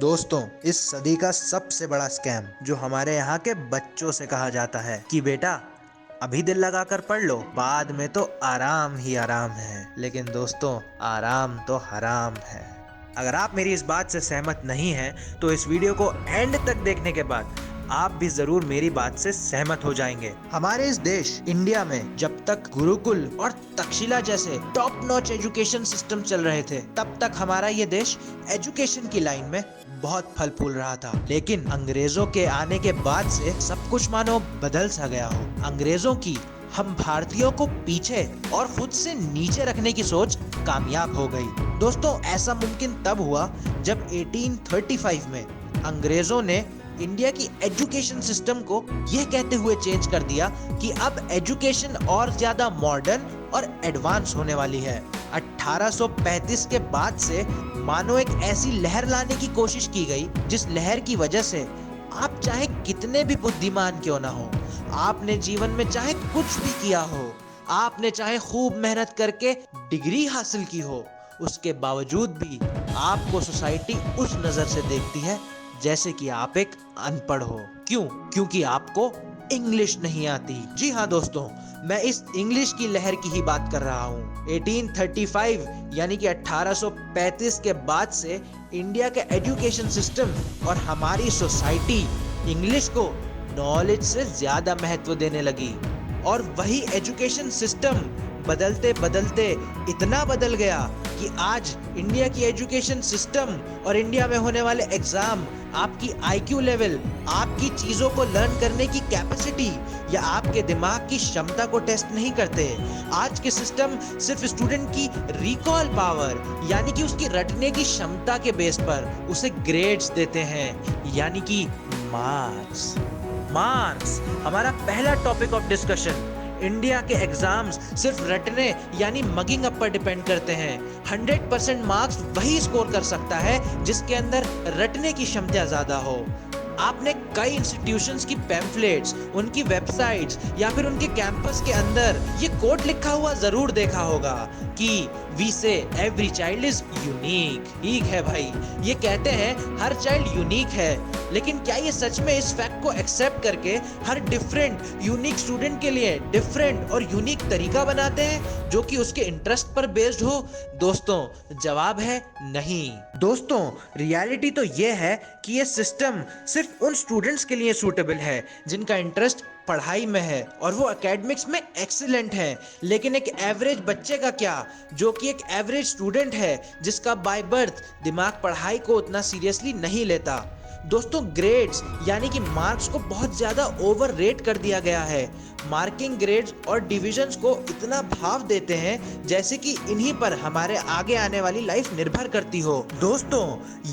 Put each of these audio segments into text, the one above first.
दोस्तों, इस सदी का सबसे बड़ा स्कैम जो हमारे यहाँ के बच्चों से कहा जाता है कि बेटा अभी दिल लगाकर पढ़ लो, बाद में तो आराम ही आराम है। लेकिन दोस्तों, आराम तो हराम है। अगर आप मेरी इस बात से सहमत नहीं हैं, तो इस वीडियो को एंड तक देखने के बाद आप भी जरूर मेरी बात से सहमत हो जाएंगे। हमारे इस देश इंडिया में जब तक गुरुकुल और तक्षशिला जैसे टॉप नॉच एजुकेशन सिस्टम चल रहे थे, तब तक हमारा ये देश एजुकेशन की लाइन में बहुत फल फूल रहा था। लेकिन अंग्रेजों के आने के बाद से सब कुछ मानो बदल सा गया हो। अंग्रेजों की हम भारतीयों को पीछे और खुद से नीचे रखने की सोच कामयाब हो गई। दोस्तों, ऐसा मुमकिन तब हुआ जब 1835 में अंग्रेजों ने इंडिया की एजुकेशन सिस्टम को यह कहते हुए चेंज कर दिया कि अब एजुकेशन और ज्यादा मॉडर्न और एडवांस होने वाली है। 1835 के बाद से मानो एक ऐसी लहर लाने की कोशिश की गई, जिस लहर की वजह से आप चाहे कितने भी बुद्धिमान क्यों ना हो, आपने जीवन में चाहे कुछ भी किया हो, आपने चाहे खूब मेहनत करके डिग्री हासिल की हो, उसके बावजूद भी आपको सोसाइटी उस नजर से देखती है जैसे कि आप एक अनपढ़ हो। क्यों? क्योंकि आपको इंग्लिश नहीं आती। जी हाँ दोस्तों, मैं इस इंग्लिश की लहर की ही बात कर रहा हूँ। 1835 यानी कि 1835 के बाद से इंडिया का एजुकेशन सिस्टम और हमारी सोसाइटी इंग्लिश को नॉलेज से ज्यादा महत्व देने लगी। और वही एजुकेशन सिस्टम बदलते बदलते इतना बदल गया कि आज इंडिया की एजुकेशन सिस्टम और इंडिया में होने वाले एग्जाम आपकी आईक्यू लेवल, आपकी चीजों को लर्न करने की कैपेसिटी या आपके दिमाग की क्षमता को टेस्ट नहीं करते। आज के सिस्टम सिर्फ स्टूडेंट की रिकॉल पावर यानी कि उसकी रटने की क्षमता के बेस पर उसे ग्रेड्स देते हैं, यानी कि मार्क्स। मार्क्स हमारा पहला टॉपिक ऑफ डिस्कशन। इंडिया के एग्जाम्स सिर्फ रटने यानी मगिंग अप पर डिपेंड करते हैं। 100% मार्क्स वही स्कोर कर सकता है जिसके अंदर रटने की क्षमता ज्यादा हो। आपने कई इंस्टीट्यूशंस की पैम्फलेट्स, उनकी वेबसाइट्स या फिर उनके कैंपस के अंदर ये कोट लिखा हुआ जरूर देखा होगा कि वी से एवरी चाइल्ड इज यूनिक। ठीक है भाई, ये कहते हैं हर चाइल्ड यूनिक है, लेकिन क्या ये सच में इस फैक्ट को एक्सेप्ट करके हर डिफरेंट यूनिक स्टूडेंट के लिए डिफरेंट और यूनिक तरीका बनाते हैं जो कि उसके इंटरेस्ट पर बेस्ड हो? दोस्तों, जवाब है नहीं। दोस्तों, रियलिटी तो ये है कि ये सिस्टम सिर्फ उन स्टूडेंट्स के लिए सूटेबल है जिनका इंटरेस्ट पढ़ाई में है और वो एकेडमिक्स में एक्सीलेंट है। लेकिन एक एवरेज बच्चे का क्या, जो कि एक एवरेज स्टूडेंट है जिसका बाय बर्थ दिमाग पढ़ाई को उतना सीरियसली नहीं लेता। दोस्तों, ग्रेड्स यानी कि मार्क्स को बहुत ज्यादा ओवर रेट कर दिया गया है। मार्किंग ग्रेड्स और डिविजन्स को इतना भाव देते हैं जैसे कि इन्हीं पर हमारे आगे आने वाली लाइफ निर्भर करती हो। दोस्तों,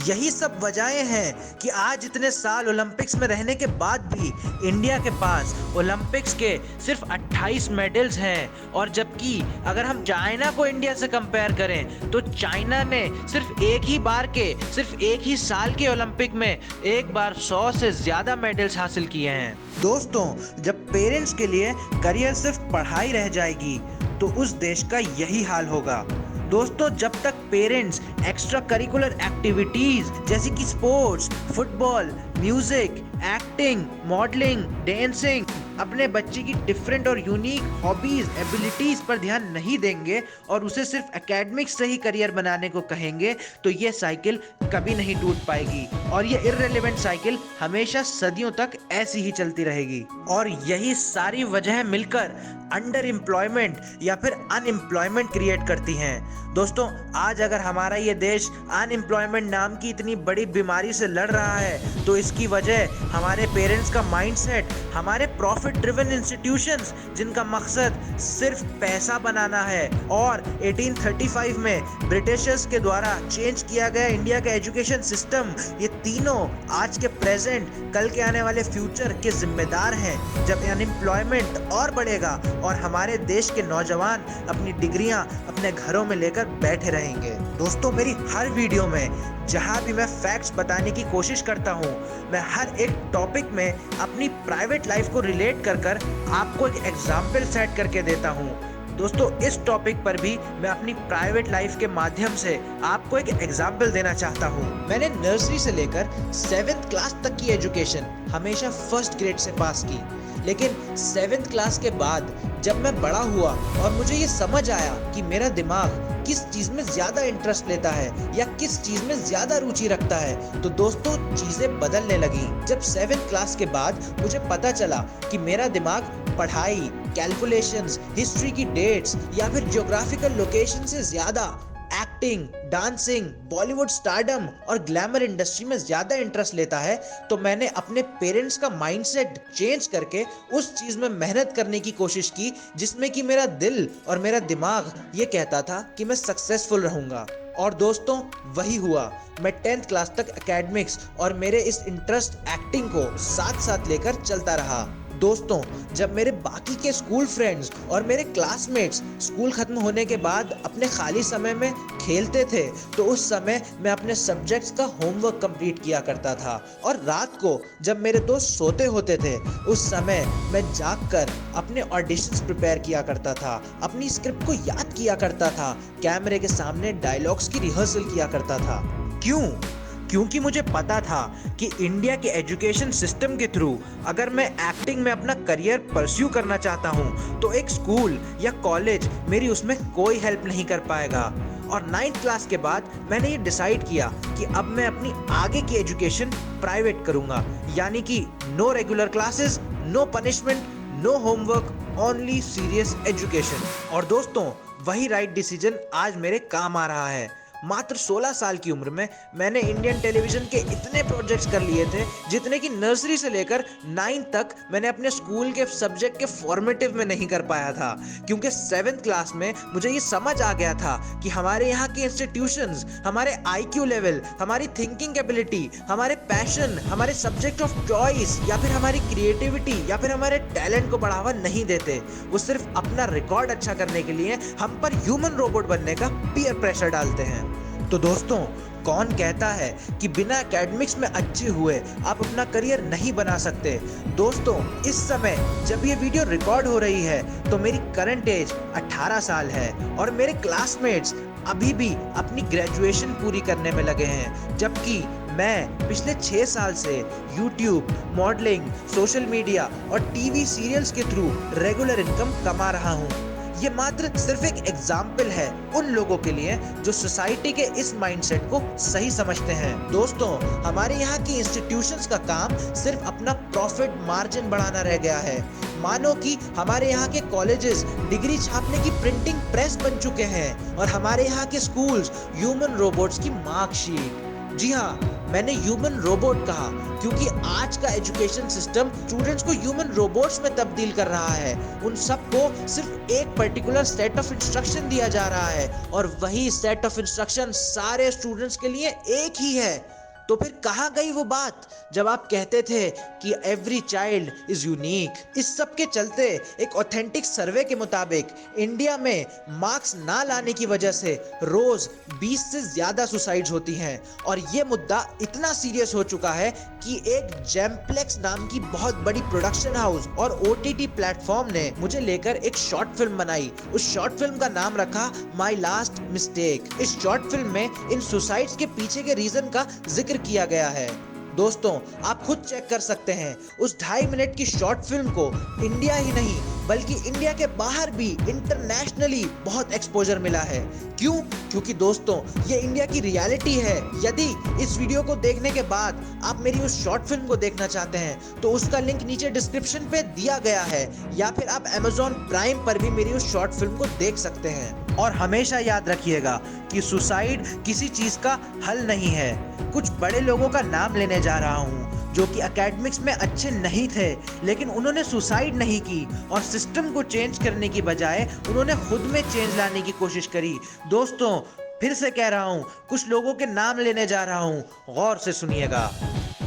यही सब वजहें हैं कि आज इतने साल ओलंपिक्स में रहने के बाद भी इंडिया के पास ओलंपिक्स के सिर्फ 28 मेडल्स हैं। और जबकि अगर हम चाइना को इंडिया से कंपेयर करें तो चाइना ने सिर्फ एक ही साल के ओलंपिक में एक बार 100 से ज्यादा मेडल्स हासिल किए हैं। दोस्तों, जब पेरेंट्स के लिए करियर सिर्फ पढ़ाई रह जाएगी तो उस देश का यही हाल होगा। दोस्तों, जब तक पेरेंट्स एक्स्ट्रा करिकुलर एक्टिविटीज जैसे कि sports, football, music, acting, modelling, dancing, अपने बच्चे की डिफरेंट और यूनिक हॉबीज, एबिलिटीज पर ध्यान नहीं देंगे और उसे सिर्फ एकेडमिक्स से ही करियर बनाने को कहेंगे, तो ये साइकिल कभी नहीं टूट पाएगी और ये इररिलेवेंट साइकिल हमेशा सदियों तक ऐसी ही चलती रहेगी। और यही सारी वजह मिलकर अंडर एम्प्लॉयमेंट या फिर अनएम्प्लॉयमेंट क्रिएट करती हैं। दोस्तों, आज अगर हमारा ये देश अनएम्प्लॉयमेंट नाम की इतनी बड़ी बीमारी से लड़ रहा है तो इसकी वजह हमारे पेरेंट्स का माइंडसेट, हमारे प्रॉफिट ड्रिवन इंस्टीट्यूशंस जिनका मकसद सिर्फ पैसा बनाना है, और 1835 में ब्रिटिशर्स के द्वारा चेंज किया गया इंडिया का एजुकेशन सिस्टम, ये तीनों आज के प्रेजेंट, कल के आने वाले फ्यूचर के जिम्मेदार हैं। जब अनएम्प्लॉयमेंट और बढ़ेगा और हमारे देश के नौजवान अपनी डिग्रियां अपने घरों में लेकर बैठे रहेंगे। दोस्तों, मेरी हर वीडियो में जहां भी मैं फैक्ट्स बताने की कोशिश करता हूं, मैं हर एक टॉपिक में अपनी प्राइवेट लाइफ को रिलेट कर आपको एक एग्जाम्पल सेट करके देता हूं। दोस्तों इस टॉपिक पर भी मैं अपनी प्राइवेट लाइफ के माध्यम से आपको एक एग्जाम्पल देना चाहता हूँ। मैंने नर्सरी से लेकर 7th क्लास तक की एजुकेशन हमेशा फर्स्ट ग्रेड से पास की, लेकिन 7th क्लास के बाद जब मैं बड़ा हुआ और मुझे ये समझ आया कि मेरा दिमाग किस चीज में ज्यादा इंटरेस्ट लेता है या किस चीज में ज्यादा रुचि रखता है, तो दोस्तों चीजें बदलने लगी। जब 7th क्लास के बाद मुझे पता चला कि मेरा दिमाग पढ़ाई, कैलकुलेशंस, हिस्ट्री की डेट्स या फिर ज्योग्राफिकल लोकेशन से ज्यादा एक्टिंग, डांसिंग, बॉलीवुड स्टारडम और ग्लैमर इंडस्ट्री में ज्यादा इंटरेस्ट लेता है, तो मैंने अपने पेरेंट्स का माइंडसेट चेंज करके उस चीज में मेहनत करने की कोशिश की जिसमें कि मेरा दिल और मेरा दिमाग ये कहता था कि मैं सक्सेसफुल रहूंगा। और दोस्तों वही हुआ। मैं 10th क्लास तक एकेडमिक्स और मेरे इस इंटरेस्ट एक्टिंग को साथ साथ लेकर चलता रहा। दोस्तों जब मेरे बाकी के स्कूल फ्रेंड्स और मेरे क्लासमेट्स स्कूल खत्म होने के बाद अपने खाली समय में खेलते थे, तो उस समय मैं अपने सब्जेक्ट्स का होमवर्क कंप्लीट किया करता था। और रात को जब मेरे दोस्त सोते होते थे, उस समय मैं जागकर अपने ऑडिशंस प्रिपेयर किया करता था, अपनी स्क्रिप्ट को याद किया करता था, कैमरे के सामने डायलॉग्स की रिहर्सल किया करता था। क्योंकि मुझे पता था कि इंडिया के एजुकेशन सिस्टम के थ्रू अगर मैं एक्टिंग में अपना करियर परस्यू करना चाहता हूँ तो एक स्कूल या कॉलेज मेरी उसमें कोई हेल्प नहीं कर पाएगा। और 9th क्लास के बाद मैंने ये डिसाइड किया कि अब मैं अपनी आगे की एजुकेशन प्राइवेट करूँगा, यानी कि no regular classes, no punishment, no homework, only serious education. और दोस्तों वही राइट डिसीजन आज मेरे काम आ रहा है। मात्र 16 साल की उम्र में मैंने इंडियन टेलीविजन के इतने प्रोजेक्ट्स कर लिए थे जितने कि नर्सरी से लेकर 9 तक मैंने अपने स्कूल के सब्जेक्ट के फॉर्मेटिव में नहीं कर पाया था। क्योंकि 7th क्लास में मुझे ये समझ आ गया था कि हमारे यहाँ के इंस्टीट्यूशंस हमारे IQ लेवल, हमारी थिंकिंग एबिलिटी, हमारे पैशन, हमारे सब्जेक्ट ऑफ चॉइस या फिर हमारी क्रिएटिविटी या फिर हमारे टैलेंट को बढ़ावा नहीं देते। वो सिर्फ अपना रिकॉर्ड अच्छा करने के लिए हम पर ह्यूमन रोबोट बनने का पीयर प्रेशर डालते हैं। तो दोस्तों कौन कहता है कि बिना एकेडमिक्स में अच्छे हुए आप अपना करियर नहीं बना सकते। दोस्तों इस समय जब ये वीडियो रिकॉर्ड हो रही है तो मेरी करंट एज 18 साल है और मेरे क्लासमेट्स अभी भी अपनी ग्रेजुएशन पूरी करने में लगे हैं, जबकि मैं पिछले 6 साल से YouTube, मॉडलिंग, सोशल मीडिया और टीवी सीरियल्स के थ्रू रेगुलर इनकम कमा रहा हूँ। ये मात्र सिर्फ एक एग्जाम्पल है उन लोगों के लिए जो सोसाइटी के इस माइंडसेट को सही समझते हैं। दोस्तों हमारे यहाँ की इंस्टीट्यूशंस का काम सिर्फ अपना प्रॉफिट मार्जिन बढ़ाना रह गया है। मानो कि हमारे यहाँ के कॉलेजेस डिग्री छापने की प्रिंटिंग प्रेस बन चुके हैं और हमारे यहाँ के स्कूल्स ह्यूमन रोबोट्स की मार्कशीट। जी हाँ, मैंने ह्यूमन रोबोट कहा क्योंकि आज का एजुकेशन सिस्टम स्टूडेंट्स को ह्यूमन रोबोट्स में तब्दील कर रहा है। उन सबको सिर्फ एक पर्टिकुलर सेट ऑफ इंस्ट्रक्शन दिया जा रहा है और वही सेट ऑफ इंस्ट्रक्शन सारे स्टूडेंट्स के लिए एक ही है। तो फिर कहाँ गई वो बात जब आप कहते थे कि एवरी चाइल्ड इज यूनिक। इस सब के चलते एक ऑथेंटिक सर्वे के मुताबिक इंडिया में मार्क्स ना लाने की वजह से रोज 20 से ज्यादा सुसाइड्स होती हैं और ये मुद्दा इतना सीरियस हो चुका है कि एक जेमप्लेक्स नाम की बहुत बड़ी प्रोडक्शन हाउस और OTT प्लेटफॉर्म ने मुझे लेकर एक शॉर्ट फिल्म बनाई। उस शॉर्ट फिल्म का नाम रखा माई लास्ट मिस्टेक। इस शॉर्ट फिल्म में इन सुसाइड्स के पीछे के रीजन का जिक्र किया गया है। दोस्तों आप खुद चेक कर सकते हैं, उस 2.5 मिनट की शॉर्ट फिल्म को इंडिया ही नहीं बल्कि इंडिया के बाहर भी इंटरनेशनली बहुत एक्सपोजर मिला है। क्यों? क्योंकि दोस्तों ये इंडिया की रियलिटी है। यदि इस वीडियो को देखने के बाद आप मेरी उस शॉर्ट फिल्म को देखना चाहते हैं तो उसका लिंक नीचे डिस्क्रिप्शन पे दिया गया है, या फिर आप Amazon प्राइम पर भी मेरी उस शॉर्ट फिल्म को देख सकते हैं। और हमेशा याद रखिएगा कि सुसाइड किसी चीज का हल नहीं है। कुछ बड़े लोगों का नाम लेने जा रहा हूँ जो कि एकेडमिक्स में अच्छे नहीं थे, लेकिन उन्होंने सुसाइड नहीं की और सिस्टम को चेंज करने की बजाय उन्होंने खुद में चेंज लाने की कोशिश करी। दोस्तों फिर से कह रहा हूँ, कुछ लोगों के नाम लेने जा रहा हूँ, गौर से सुनिएगा।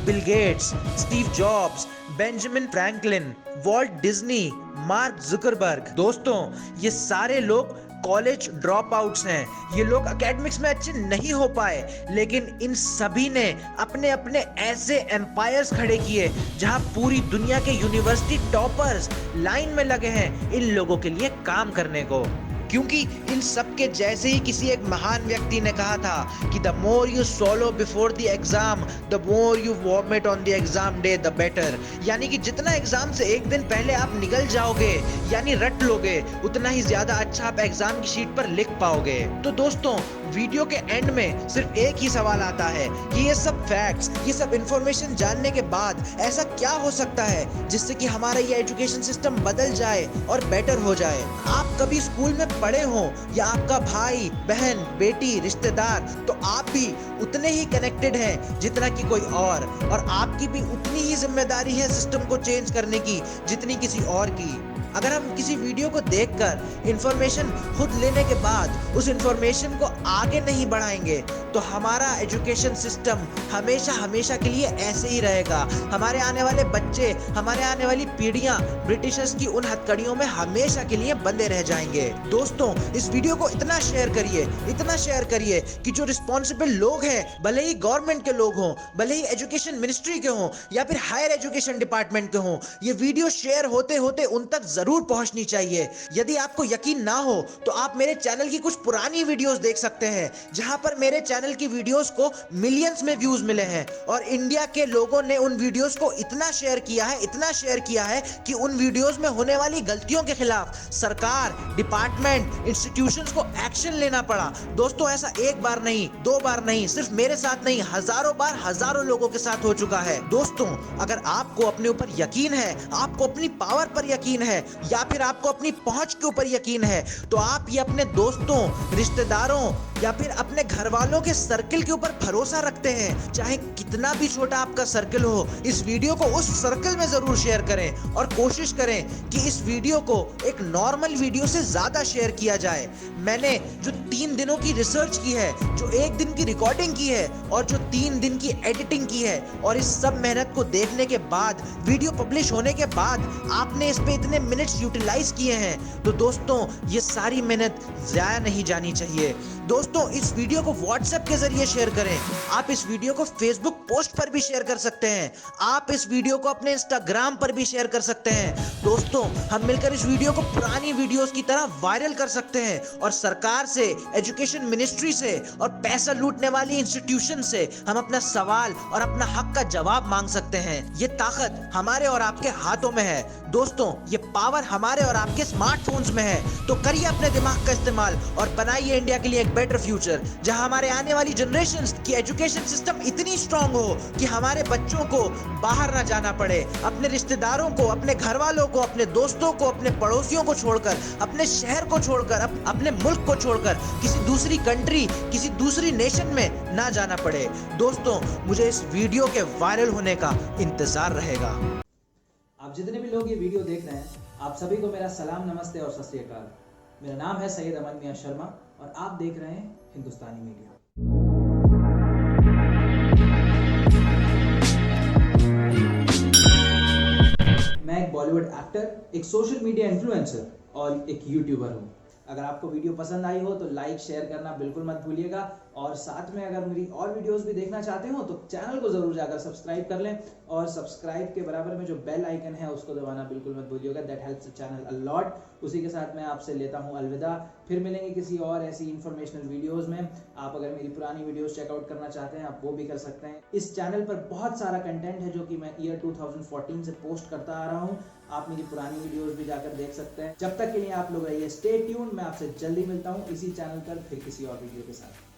Bill Gates, Steve jobs, Benjamin Franklin, Walt Disney, mark Zuckerberg. दोस्तों ये सारे लोग कॉलेज ड्रॉप आउट्स हैं, ये लोग एकेडमिक्स में अच्छे नहीं हो पाए, लेकिन इन सभी ने अपने अपने ऐसे एम्पायर्स खड़े किए जहां पूरी दुनिया के यूनिवर्सिटी टॉपर्स लाइन में लगे हैं इन लोगों के लिए काम करने को। क्योंकि इन सब के जैसे ही किसी एक महान व्यक्ति ने कहा था कि the more you swallow before the exam the more you vomit on the exam day the better. यानी कि जितना एग्जाम से एक दिन पहले आप निकल जाओगे यानी रट लोगे, उतना ही ज्यादा अच्छा आप एग्जाम की शीट पर लिख पाओगे। तो दोस्तों, वीडियो के एंड में सिर्फ एक ही सवाल आता है कि ये सब फैक्ट्स, ये सब इंफॉर्मेशन जानने के बाद ऐसा क्या हो सकता है जिससे कि हमारा ये एजुकेशन सिस्टम बदल जाए और बेटर हो जाए। आप कभी स्कूल में पढ़े हो या आपका भाई बहन बेटी रिश्तेदार, तो आप भी उतने ही कनेक्टेड हैं जितना कि कोई और आपकी भी उतनी ही जिम्मेदारी है सिस्टम को चेंज करने की जितनी किसी और की। अगर हम किसी वीडियो को देखकर इंफॉर्मेशन खुद लेने के बाद उस इंफॉर्मेशन को आगे नहीं बढ़ाएंगे तो हमारा एजुकेशन सिस्टम हमेशा हमेशा के लिए ऐसे ही रहेगा। हमारे आने वाले बच्चे, हमारे आने वाली पीढ़ियां ब्रिटिशर्स की उन हथकड़ियों में हमेशा के लिए बंधे रह जाएंगे। दोस्तों, इस वीडियो को इतना शेयर करिए कि जो रिस्पॉन्सिबल लोग हैं, भले ही गवर्नमेंट के लोग हों, भले ही एजुकेशन मिनिस्ट्री के हों या फिर हायर एजुकेशन डिपार्टमेंट के हों, ये वीडियो शेयर होते होते उन तक जरूर पहुंचनी चाहिए। यदि आपको यकीन ना हो तो आप मेरे चैनल की कुछ पुरानी वीडियोस देख सकते हैं जहां पर मेरे चैनल की वीडियोस को मिलियंस में व्यूज मिले हैं और इंडिया के लोगों ने उन वीडियोस को इतना शेयर किया है कि उन वीडियोस में होने वाली गलतियों के खिलाफ सरकार, डिपार्टमेंट, इंस्टीट्यूशंस को एक्शन लेना पड़ा। दोस्तों, ऐसा एक बार नहीं, दो बार नहीं, सिर्फ मेरे साथ नहीं, हजारों बार हजारों लोगों के साथ हो चुका है। दोस्तों, अगर आपको अपने ऊपर यकीन है, आपको अपनी पावर पर यकीन है या फिर आपको अपनी पहुंच के ऊपर यकीन है, तो आप ये अपने दोस्तों, रिश्तेदारों या फिर अपने घर वालों के सर्कल के ऊपर भरोसा रखते हैं, चाहे कितना भी छोटा आपका सर्कल हो, इस वीडियो को उस सर्कल में जरूर शेयर करें और कोशिश करें कि इस वीडियो को एक नॉर्मल वीडियो से ज्यादा शेयर किया जाए। मैंने जो 3 दिनों की रिसर्च की है, जो 1 दिन की रिकॉर्डिंग की है और जो 3 दिन की एडिटिंग की है, और इस सब मेहनत को देखने के बाद, वीडियो पब्लिश होने के बाद आपने इस पे इतने मिनट्स यूटिलाइज किए हैं, तो दोस्तों ये सारी मेहनत जाया नहीं जानी चाहिए। दोस्तों, इस वीडियो को व्हाट्सएप के जरिए शेयर करें, आप इस वीडियो को फेसबुक पोस्ट पर भी शेयर कर सकते हैं, आप इस वीडियो को अपने इंस्टाग्राम पर भी शेयर कर सकते हैं। दोस्तों, हम मिलकर इस वीडियो को पुरानी वीडियोस की तरह वायरल कर सकते हैं और सरकार से, एजुकेशन मिनिस्ट्री से और पैसा लूटने वाली इंस्टीट्यूशन से हम अपना सवाल और अपना हक का जवाब मांग सकते हैं। ये ताकत हमारे और आपके हाथों में है। दोस्तों, ये पावर हमारे और आपके स्मार्टफोन्स में है। तो करिए अपने दिमाग का इस्तेमाल और बनाइए इंडिया के लिए एक बेटर फ्यूचर, जहां हमारे आने वाली जनरेशंस की एजुकेशन सिस्टम इतनी स्ट्रांग हो कि हमारे बच्चों को बाहर ना जाना पड़े, अपने रिश्तेदारों को, अपने घर वालों को, अपने दोस्तों को, अपने पड़ोसियों को छोड़कर, अपने शहर को छोड़कर, अपने मुल्क को छोड़कर किसी दूसरी कंट्री, किसी दूसरी नेशन में ना जाना पड़े। दोस्तों, मुझे इस वीडियो के वायरल होने का इंतजार रहेगा। आप जितने भी लोग ये वीडियो देख रहे हैं, आप सभी को मेरा सलाम, नमस्ते और सत श्री अकाल। मेरा नाम है सैयद अमन मियां शर्मा और आप देख रहे हैं हिंदुस्तानी मीडिया। मैं एक बॉलीवुड एक्टर, एक सोशल मीडिया इन्फ्लुएंसर और एक यूट्यूबर हूँ। अगर आपको वीडियो पसंद आई हो तो लाइक शेयर करना बिल्कुल मत भूलिएगा और साथ में अगर मेरी और वीडियोस भी देखना चाहते हो तो चैनल को जरूर जाकर सब्सक्राइब कर लें और सब्सक्राइब के बराबर में जो बेल आइकन है उसको दबाना बिल्कुल मत भूलिएगा। That helps the channel a lot. उसी के साथ मैं आपसे लेता हूँ अलविदा। फिर मिलेंगे किसी और ऐसी इंफॉर्मेशनल वीडियोस में। आप अगर मेरी पुरानी वीडियोस चेकआउट करना चाहते हैं आप वो भी कर सकते हैं। इस चैनल पर बहुत सारा कंटेंट है जो कि मैं ईयर 2014 से पोस्ट करता आ रहा हूँ। आप मेरी पुरानी वीडियोस भी जाकर देख सकते हैं। जब तक के लिए आप लोग रहिए स्टे ट्यून्ड। मैं आपसे जल्दी मिलता हूँ इसी चैनल पर फिर किसी और वीडियो के साथ।